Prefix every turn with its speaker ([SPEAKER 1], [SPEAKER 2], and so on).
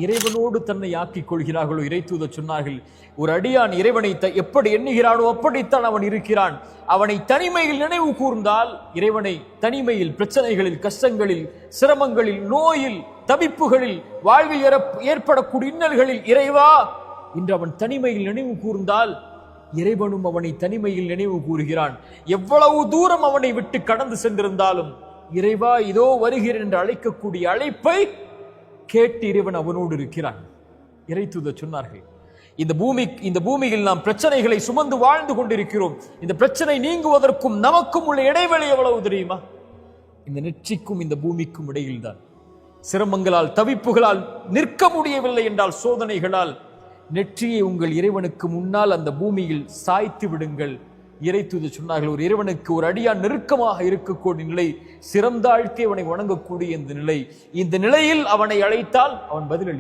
[SPEAKER 1] இறைவனோடு தன்னை ஆக்கிக் கொள்கிறார்களோ, இறைத்தூதர் சொன்னார்கள், ஒரு அடியான் இறைவனை எப்படி எண்ணுகிறானோ அப்படித்தான் அவன் இருக்கிறான். அவனை தனிமையில் நினைவு கூர்ந்தால், இறைவனை தனிமையில், பிரச்சனைகளில், கஷ்டங்களில், சிரமங்களில், நோயில், தவிப்புகளில், வாழ்வில் ஏற்படக்கூடிய இன்னல்களில், இறைவா என்று அவன் தனிமையில் நினைவு கூர்ந்தால் இறைவனும் அவனை தனிமையில் நினைவு கூறுகிறான். எவ்வளவு தூரம் அவனை விட்டு கடந்து சென்றிருந்தாலும் இறைவா இதோ வருகிறேன் என்று அழைக்கக்கூடிய அழைப்பை கேட்டு இறைவன் அவனோடு இருக்கிறான். இறைத்தூதர் சொன்னார்கள், இந்த பூமியில் நாம் பிரச்சனைகளை சுமந்து வாழ்ந்து கொண்டிருக்கிறோம். இந்த பிரச்சனை நீங்குவதற்கும் நமக்கும் உள்ள இடைவெளி எவ்வளவு தெரியுமா? இந்த நெற்றிக்கும் இந்த பூமிக்கும் இடையில்தான். சிரமங்களால், தவிப்புகளால் நிற்க முடியவில்லை என்றால், சோதனைகளால் நெற்றியை உங்கள் இறைவனுக்கு முன்னால் அந்த பூமியில் சாய்த்து விடுங்கள். இறைத்தூதர் சொன்னார்கள், ஒரு இறைவனுக்கு ஒரு அடியான் நெருக்கமாக இருக்கக்கூடிய நிலை, சிறந்தாழ்த்தி அவனை வணங்கக்கூடிய இந்த நிலை, இந்த நிலையில் அவனை அழைத்தால் அவன் பதிலளி